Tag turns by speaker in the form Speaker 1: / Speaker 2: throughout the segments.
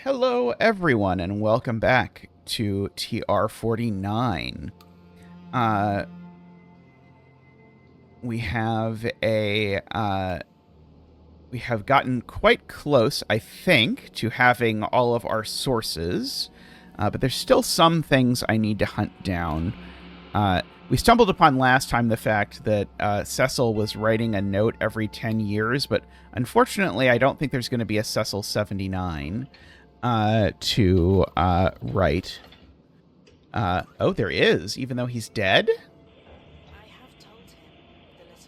Speaker 1: Hello, everyone, and welcome back to TR-49. We have we have gotten quite close, I think, to having all of our sources, but there's still some things I need to hunt down. We stumbled upon last time the fact that Cecil was writing a note every 10 years, but unfortunately, I don't think there's going to be a Cecil 79 to write. Oh, there is, even though he's dead?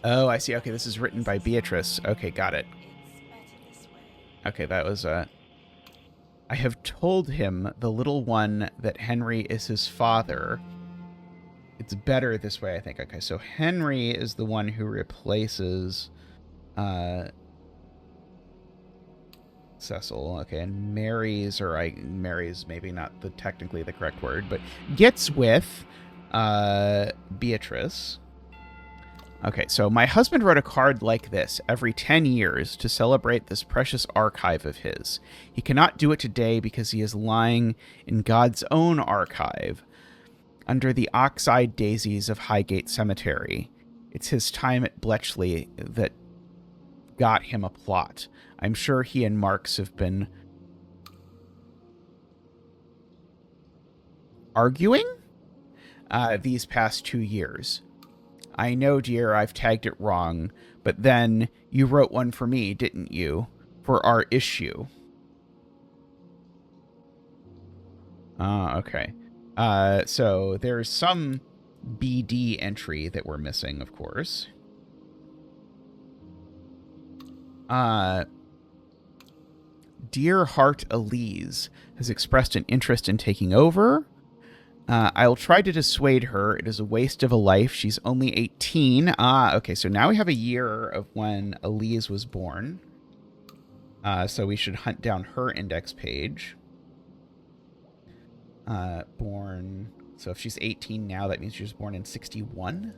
Speaker 1: Oh, I see. Okay, this is written by Beatrice. Okay, got it. Okay, that was, I have told him, the little one, that Henry is his father. It's better this way, I think. Okay, so Henry is the one who replaces, Cecil. Okay, and marries maybe not technically the correct word, but gets with, Beatrice. Okay, so my husband wrote a card like this every 10 years to celebrate this precious archive of his. He cannot do it today because he is lying in God's own archive under the ox-eyed daisies of Highgate Cemetery. It's his time at Bletchley that got him a plot. I'm sure he and Marx have been arguing these past 2 years. I know, dear, I've tagged it wrong, but then you wrote one for me, didn't you? For our issue. Okay. So there's some BD entry that we're missing, of course. Dear Heart Aliz has expressed an interest in taking over. I'll try to dissuade her. It is a waste of a life. She's only 18. Okay, so now we have a year of when Aliz was born. So we should hunt down her index page. Born... So if she's 18 now, that means she was born in 61.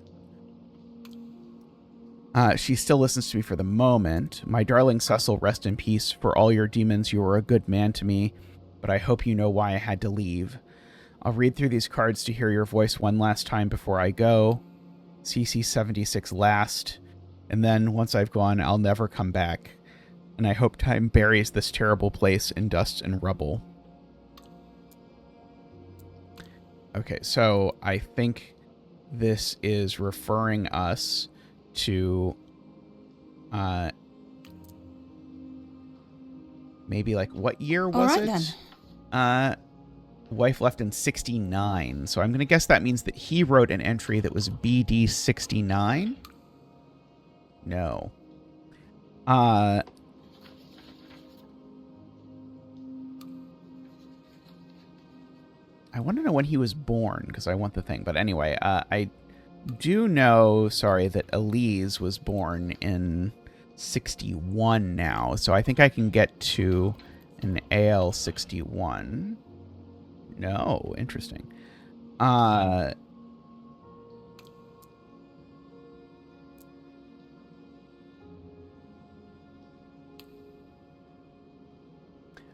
Speaker 1: She still listens to me for the moment. My darling Cecil, rest in peace. For all your demons, you were a good man to me, but I hope you know why I had to leave. I'll read through these cards to hear your voice one last time before I go. CC76 last. And then, once I've gone, I'll never come back. And I hope time buries this terrible place in dust and rubble. Okay, so I think this is referring us to maybe like what year was it? Then. Wife left in 69, so I'm going to guess that means that he wrote an entry that was BD 69. No. I want to know when he was born, because I want the thing. But anyway, I do know, sorry, that Aliz was born in 61 now, so I think I can get to an AL 61. No, interesting.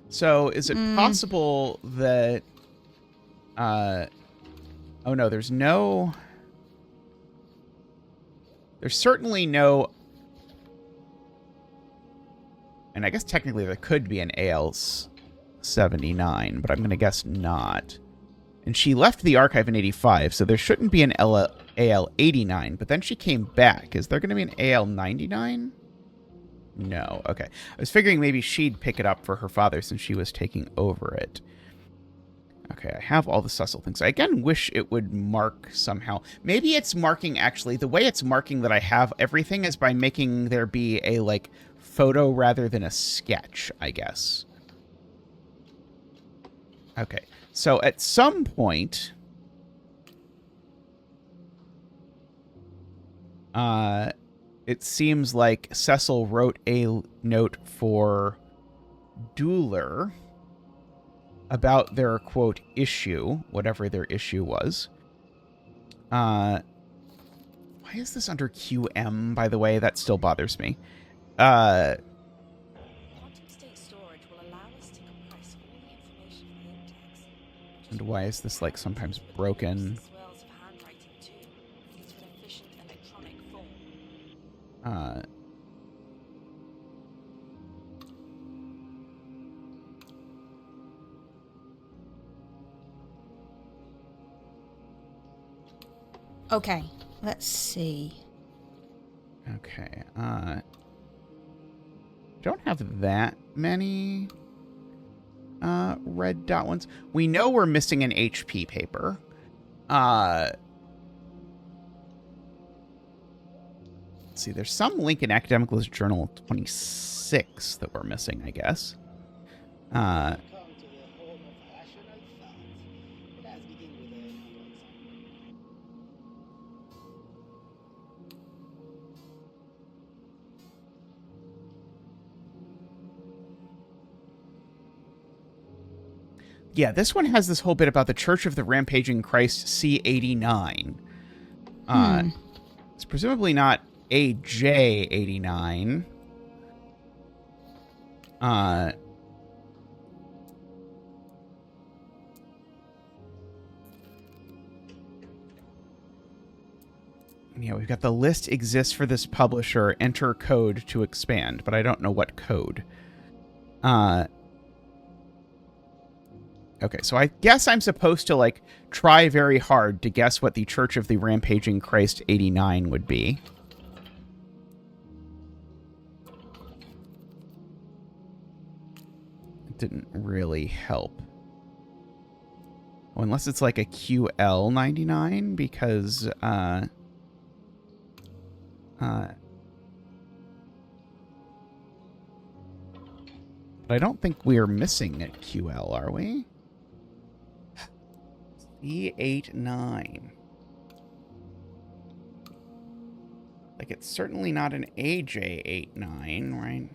Speaker 1: So is it possible that oh no, there's certainly no, and I guess technically there could be an AL 79, but I'm going to guess not. And she left the archive in 85, so there shouldn't be an AL 89, but then she came back. Is there going to be an AL 99? No. Okay. I was figuring maybe she'd pick it up for her father since she was taking over it. Okay, I have all the Cecil things. I again wish it would mark somehow. Maybe it's marking, actually. The way it's marking that I have everything is by making there be a, like, photo rather than a sketch, I guess. Okay, so at some point, it seems like Cecil wrote a note for Dueler about their, quote, issue, whatever their issue was. Why is this under QM, by the way? That still bothers me. And why is this, like, sometimes broken?
Speaker 2: Okay, let's see.
Speaker 1: Okay, don't have that many red dot ones. We know we're missing an HP paper. Let's see, there's some link in Academicalist Journal 26 that we're missing, I guess. Yeah, this one has this whole bit about the Church of the Rampaging Christ C89. It's presumably not AJ89. Yeah, we've got the list exists for this publisher. Enter code to expand, but I don't know what code. Okay, so I guess I'm supposed to, like, try very hard to guess what the Church of the Rampaging Christ 89 would be. It didn't really help. Well, unless it's like a QL99, because, but I don't think we're missing a QL, are we? E89. Like, it's certainly not an AJ89, right?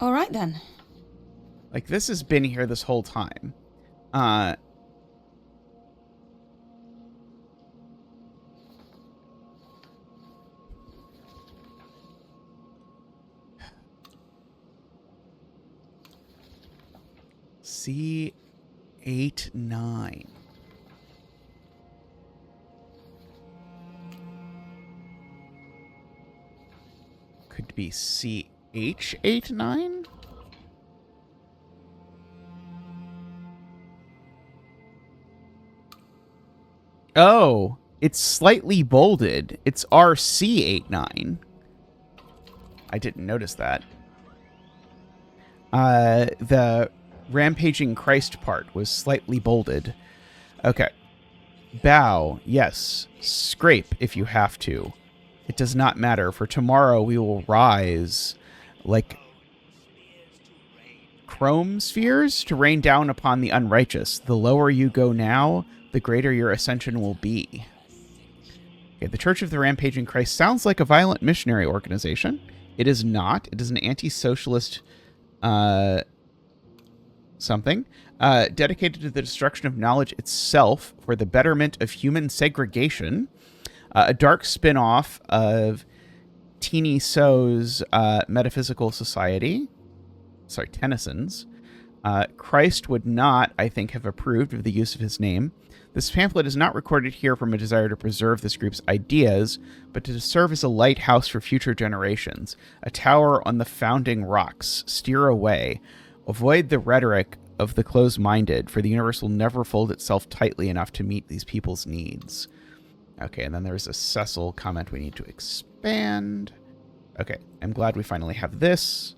Speaker 2: All right, then.
Speaker 1: Like, this has been here this whole time. C89. Could be CH89? Oh, it's slightly bolded. It's RC89. I didn't notice that. The Rampaging Christ part was slightly bolded. Okay. Bow, yes. Scrape if you have to. It does not matter, for tomorrow we will rise like chrome spheres to rain down upon the unrighteous. The lower you go now, the greater your ascension will be. Okay, the Church of the Rampaging Christ sounds like a violent missionary organization. It is not. It is an anti-socialist something dedicated to the destruction of knowledge itself for the betterment of human segregation. A dark spin-off of Teeny So's Metaphysical Society. Sorry, Tennyson's. Christ would not, I think, have approved of the use of his name. This pamphlet is not recorded here from a desire to preserve this group's ideas, but to serve as a lighthouse for future generations, a tower on the founding rocks. Steer away. Avoid the rhetoric of the closed-minded, for the universe will never fold itself tightly enough to meet these people's needs. Okay, and then there's a Cecil comment we need to expand. Okay, I'm glad we finally have this.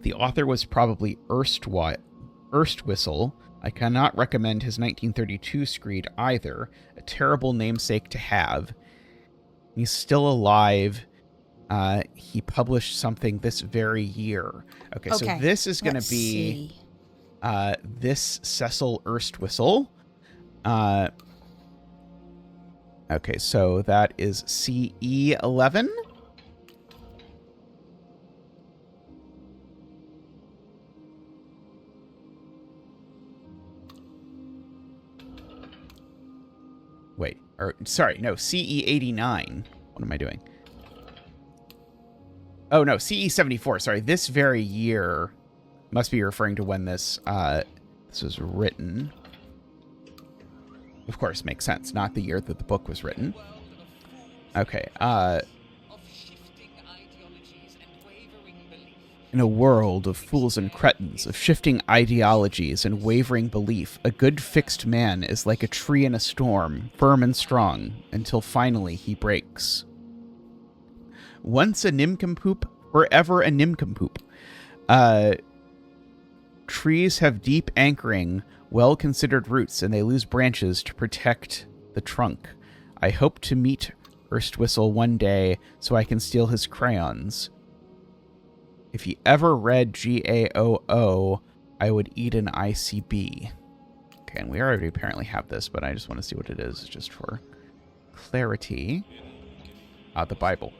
Speaker 1: The author was probably Erstwhistle. I cannot recommend his 1932 screed either. A terrible namesake to have. He's still alive. He published something this very year. Okay, so this is going to be this Cecil Erstwhistle. Okay, so that is CE11. Or, sorry, no, CE89. What am I doing? Oh, no, CE74. Sorry, this very year must be referring to when this was written. Of course, makes sense. Not the year that the book was written. Okay, in a world of fools and cretins, of shifting ideologies and wavering belief, a good fixed man is like a tree in a storm, firm and strong, until finally he breaks. Once a nincompoop, forever a nincompoop. Trees have deep anchoring, well-considered roots, and they lose branches to protect the trunk. I hope to meet Erstwhistle one day so I can steal his crayons. If he ever read GAOO, I would eat an ICB. Okay, and we already apparently have this, but I just want to see what it is, just for clarity. The Bible.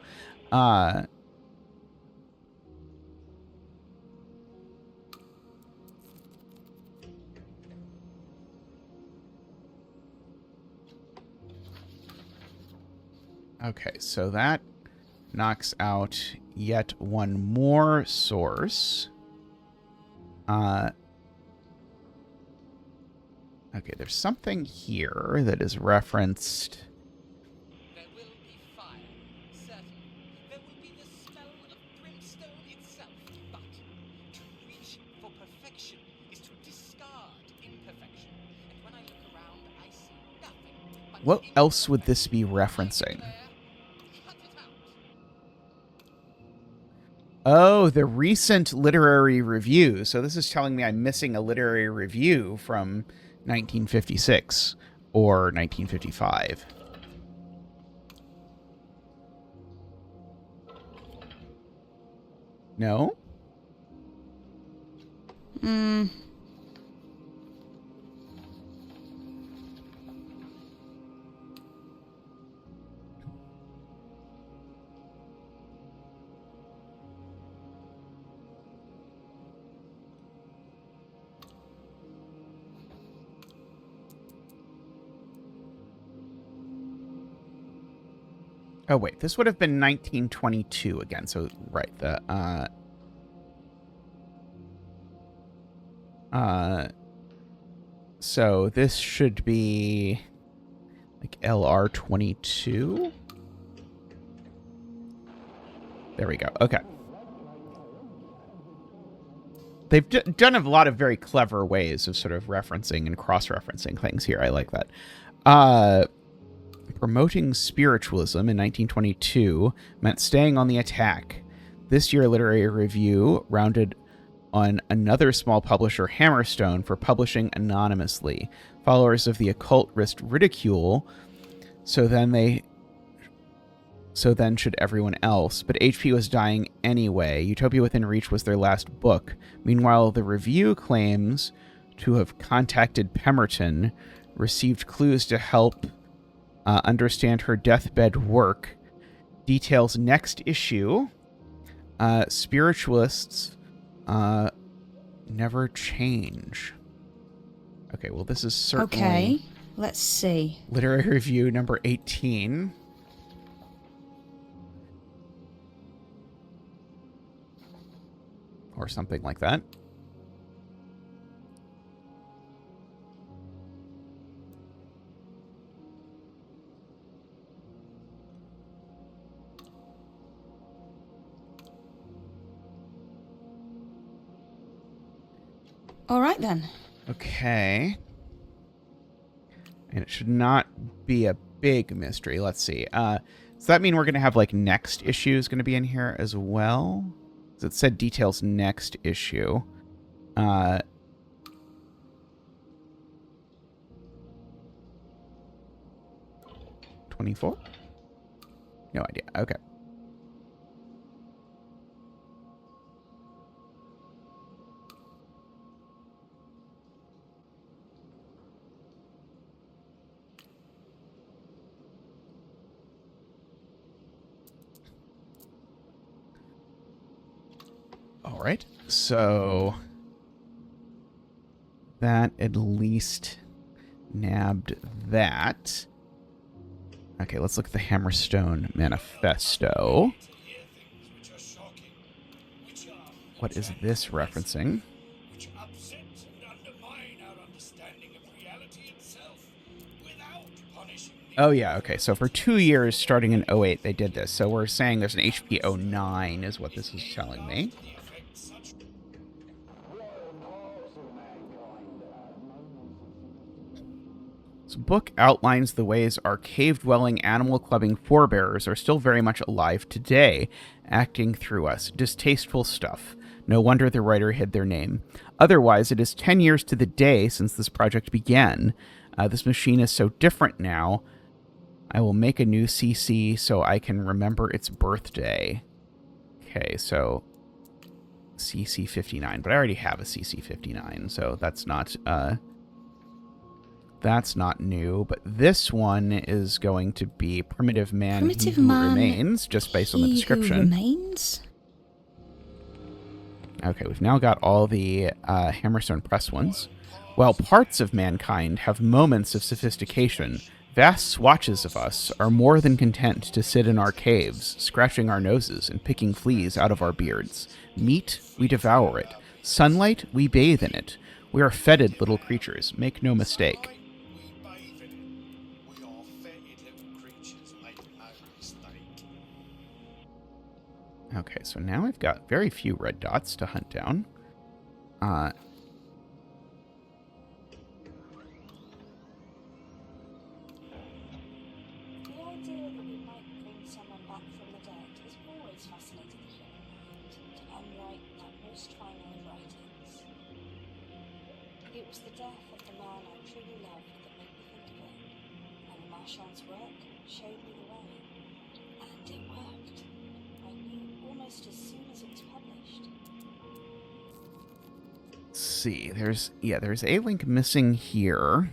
Speaker 1: Okay, so that knocks out yet one more source. Okay, there's something here that is referenced.
Speaker 3: There will be fire, certainly. There will be the smell of brimstone itself. But to reach for perfection is to discard imperfection. And when I look around, I see nothing but
Speaker 1: What else would this be referencing? Oh, the recent literary review. So this is telling me I'm missing a literary review from 1956 or 1955. No? Oh, wait, this would have been 1922 again. So, right, so this should be like LR22. There we go. Okay. They've done a lot of very clever ways of sort of referencing and cross-referencing things here. I like that. Promoting spiritualism in 1922 meant staying on the attack. This year, Literary Review rounded on another small publisher, Hammerstone, for publishing anonymously. Followers of the occult risked ridicule, so then should everyone else. But HP was dying anyway. Utopia Within Reach was their last book. Meanwhile, the review claims to have contacted Pemberton, received clues to help understand her deathbed work. Details next issue. Spiritualists never change. Okay, well, this is certainly...
Speaker 2: Okay, let's see.
Speaker 1: Literary Review number 18. Or something like that.
Speaker 2: All right, then.
Speaker 1: Okay. And it should not be a big mystery. Let's see. Does that mean we're going to have, like, next issue is going to be in here as well? So it said details next issue. 24? No idea. Okay. All right, so that at least nabbed that. Okay, let's look at the Hammerstone manifesto. What is this referencing?
Speaker 4: Which upset and undermine our understanding of reality itself without punishing the
Speaker 1: Oh, yeah, okay. So for 2 years, starting in '08, they did this. So we're saying there's an HP '09 is what this is telling me.
Speaker 4: effect such
Speaker 1: This book outlines the ways our cave-dwelling, animal-clubbing forebears are still very much alive today, acting through us. Distasteful stuff. No wonder the writer hid their name. Otherwise, it is 10 years to the day since this project began. This machine is so different now. I will make a new CC so I can remember its birthday. Okay, so CC-59, but I already have a CC-59, so that's not new. But this one is going to be Primitive Man,
Speaker 2: Primitive
Speaker 1: He Who
Speaker 2: Man,
Speaker 1: Remains, just based on the
Speaker 2: He
Speaker 1: description.
Speaker 2: Who Remains?
Speaker 1: Okay, we've now got all the Hammerstone Press ones. While parts of mankind have moments of sophistication, vast swatches of us are more than content to sit in our caves, scratching our noses and picking fleas out of our beards. Meat, we devour it. Sunlight, we bathe in it. We are fetid little creatures, make no mistake.
Speaker 4: we bathe in it. We are fetid little creatures, make no mistake.
Speaker 1: Okay, so now I've got very few red dots to hunt down.
Speaker 5: The idea that we might bring someone back from the dead has always fascinated the human mind, unlike that most final of writings. It was the death of the man I truly loved that made me think of it, and Marchand's work showed me the way. And it worked. I knew almost as soon as it was published.
Speaker 1: Let's see, there's a link missing here.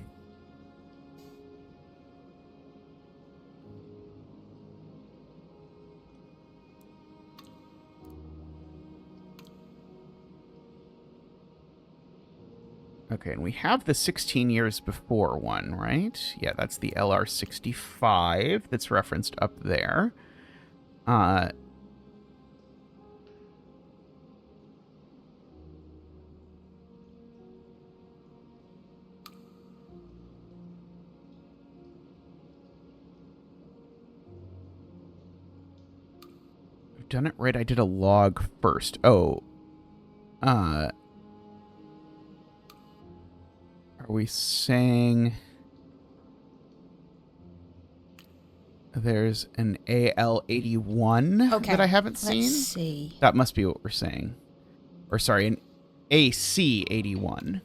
Speaker 1: Okay, and we have the 16 years before one, right? Yeah, that's the LR65 that's referenced up there. I've done it right. I did a log first. Oh. Are we saying there's an AL81
Speaker 2: Okay.
Speaker 1: that I haven't seen?
Speaker 2: Let's see.
Speaker 1: That must be what we're saying. Or sorry, an AC81.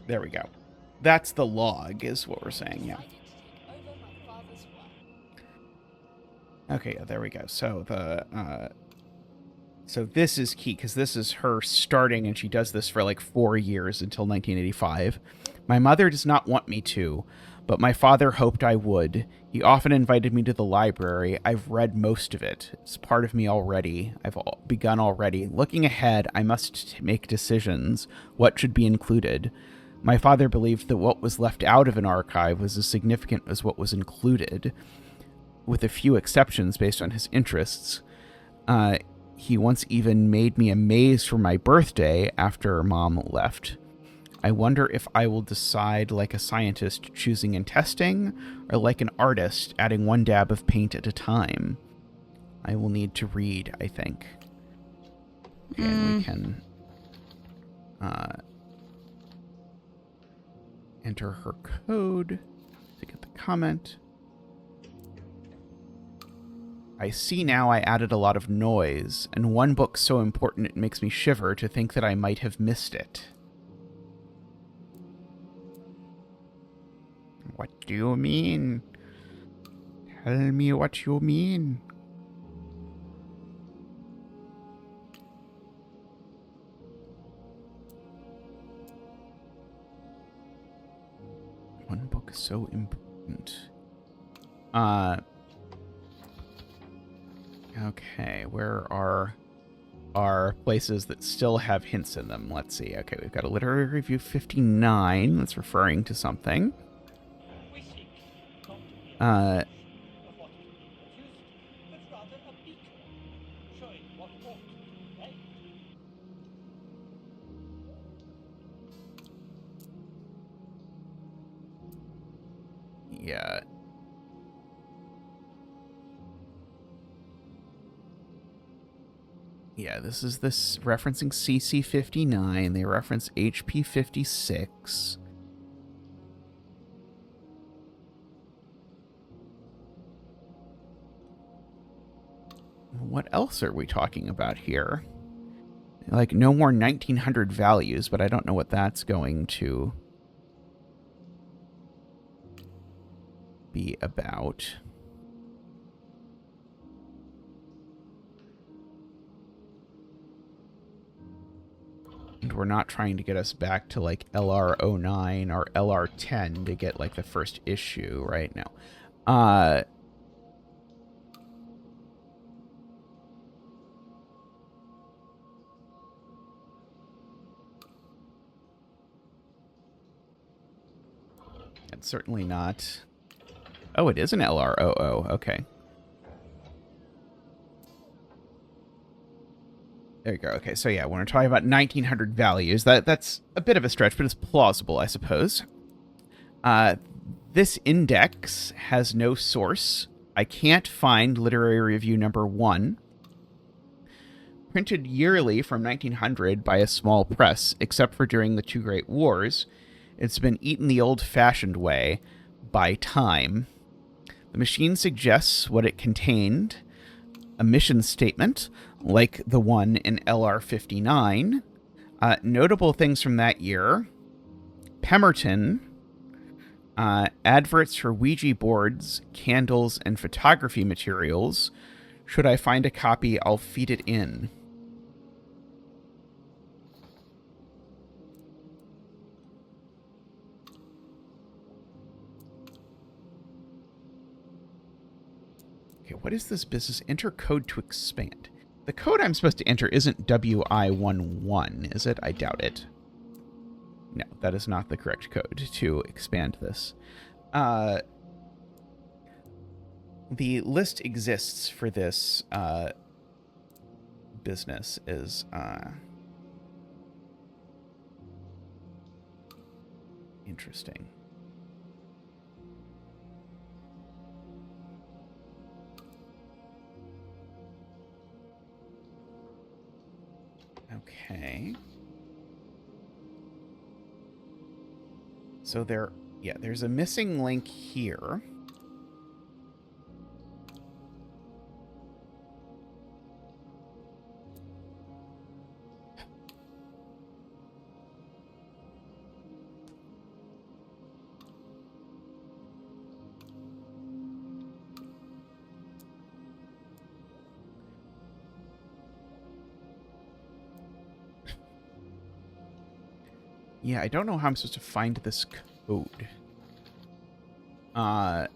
Speaker 1: There we go. That's the log is what we're saying, yeah.
Speaker 5: Over my father's work.
Speaker 1: Okay, yeah, there we go. So so this is key because this is her starting, and she does this for like 4 years until 1985. My mother does not want me to, but my father hoped I would. He often invited me to the library. I've read most of it. It's part of me already. I've begun already. Looking ahead, I must make decisions. What should be included? My father believed that what was left out of an archive was as significant as what was included, with a few exceptions based on his interests. He once even made me a maze for my birthday after Mom left. I wonder if I will decide like a scientist choosing and testing, or like an artist adding one dab of paint at a time. I will need to read, I think. And we can enter her code to get the comment. I see now I added a lot of noise, and one book so important it makes me shiver to think that I might have missed it. What do you mean? Tell me what you mean. One book is so important. Okay, where are our places that still have hints in them? Let's see. Okay, we've got a literary review 59 that's referring to something.
Speaker 3: of what can be produced, but rather a beaker, showing what ought to be made.
Speaker 1: Yeah. Yeah, this is this referencing CC59. They reference HP56. What else are we talking about here? Like, no more 1900 values, but I don't know what that's going to be about. And we're not trying to get us back to, like, LR09 or LR10 to get, like, the first issue right now. It's certainly not... Oh, it is an LR00. Okay. There you go. Okay, so yeah, when we're talking about 1900 values, that's a bit of a stretch, but it's plausible, I suppose. This index has no source. I can't find literary review number 1. Printed yearly from 1900 by a small press, except for during the two great wars. It's been eaten the old-fashioned way, by time. The machine suggests what it contained. A mission statement, like the one in LR59. Notable things from that year. Pemberton. Adverts for Ouija boards, candles, and photography materials. Should I find a copy, I'll feed it in. Okay, what is this business? Enter code to expand. The code I'm supposed to enter isn't WI11, is it? I doubt it. No, that is not the correct code to expand this. The list exists for this business is interesting. Okay. So there's a missing link here. Yeah, I don't know how I'm supposed to find this code. Yeah,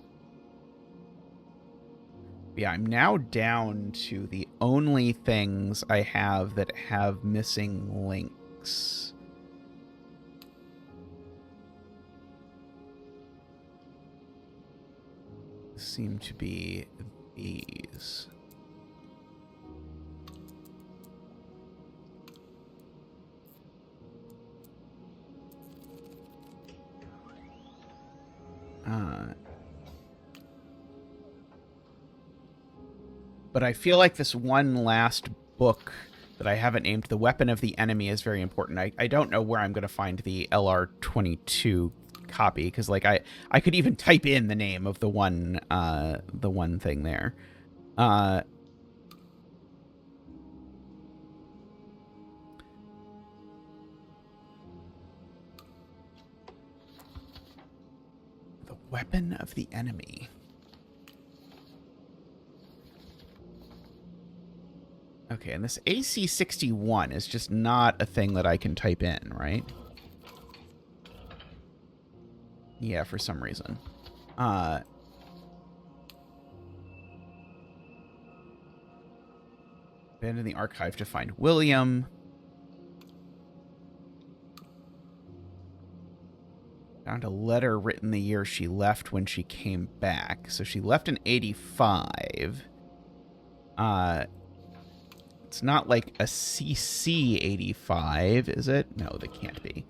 Speaker 1: I'm now down to the only things I have that have missing links. Seem to be these. But I feel like this one last book that I haven't named, The Weapon of the Enemy, is very important. I don't know where I'm going to find the LR22 copy, because like I could even type in the name of the one thing there. The Weapon of the Enemy. Okay, and this AC61 is just not a thing that I can type in, right? Yeah, for some reason. Abandon the archive to find William. Found a letter written the year she left when she came back. So she left in 85. It's not like a CC 85, is it? No, they can't be.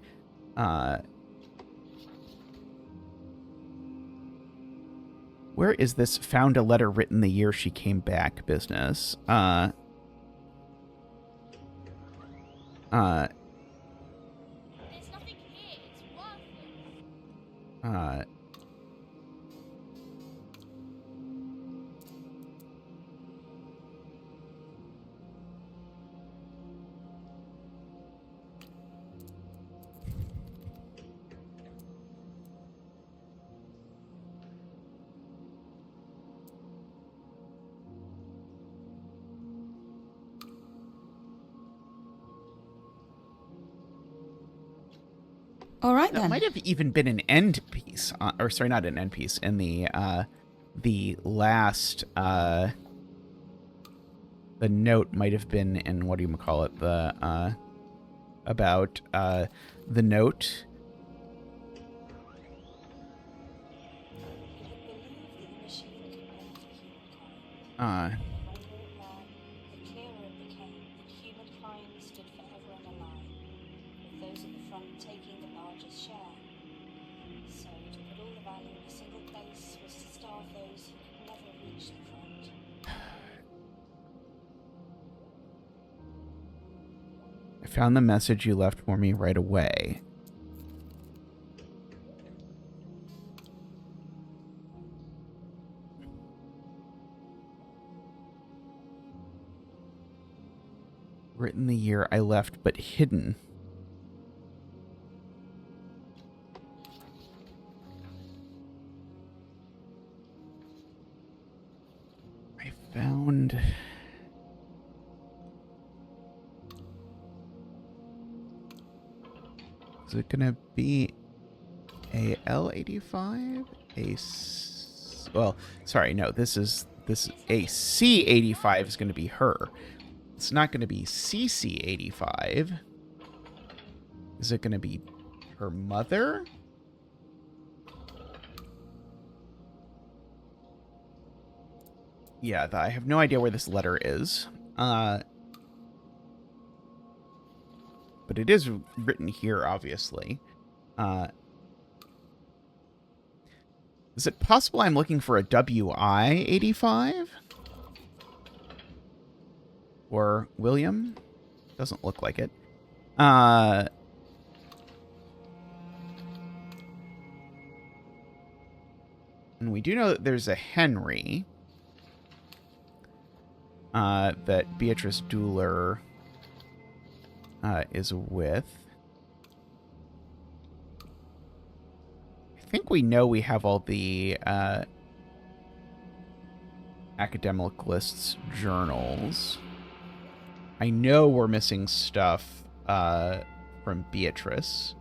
Speaker 1: Where is this found a letter written the year she came back business?
Speaker 5: There's nothing here. It's worthless.
Speaker 2: All right
Speaker 1: That
Speaker 2: then.
Speaker 1: might have even been an end piece, or sorry, not an end piece, in the last, the note might have been in, what do you call it, the, about, the note.
Speaker 5: You would believe that the machine could benefit humankind.
Speaker 1: Uh,
Speaker 5: The longer it ran, the clearer it became that humankind stood forever in a line, with those at the front taking the largest share. So, to put all the value in a single place was to starve those who could never reach the front.
Speaker 1: I found the message you left for me right away. Written the year I left, but hidden. I found... Is it gonna be AL85? Well, sorry, no, this is AC85 is gonna be her. It's not gonna be CC85. Is it gonna be her mother? Yeah, I have no idea where this letter is. But it is written here, obviously. Is it possible I'm looking for a WI-85? Or William? Doesn't look like it. And we do know that there's a Henry that Beatrice Dueller is with. I think we know we have all the Academicalist's journals. I know we're missing stuff from Beatrice.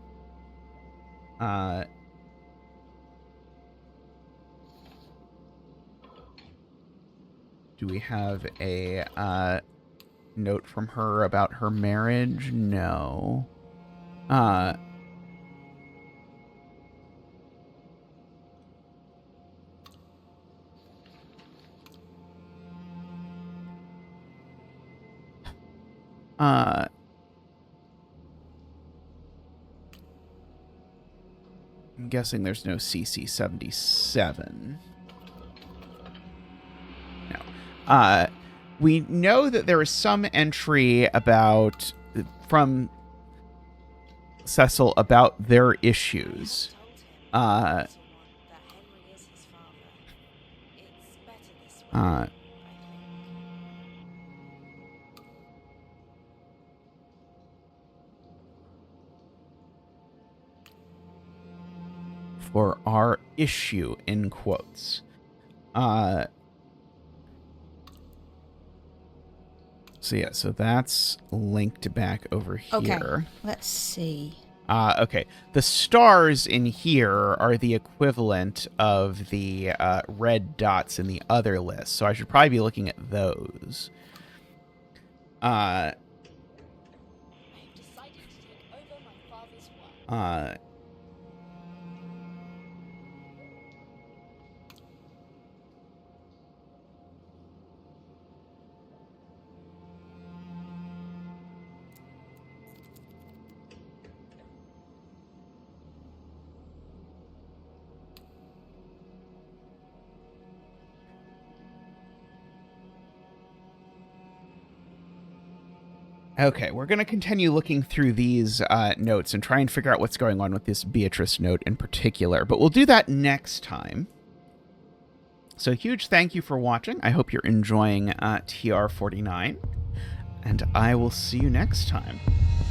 Speaker 1: Do we have a note from her about her marriage? No. I'm guessing there's no CC77. No. We know that there is some entry about from Cecil about their issues. For our issue, in quotes. So yeah, so that's linked back over here.
Speaker 2: Okay, let's see.
Speaker 1: Okay, the stars in here are the equivalent of the red dots in the other list, so I should probably be looking at those.
Speaker 5: I have decided to take over my father's work.
Speaker 1: Okay, we're going to continue looking through these notes and try and figure out what's going on with this Beatrice note in particular, but we'll do that next time. So huge thank you for watching. I hope you're enjoying TR-49, and I will see you next time.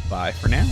Speaker 1: Bye for now.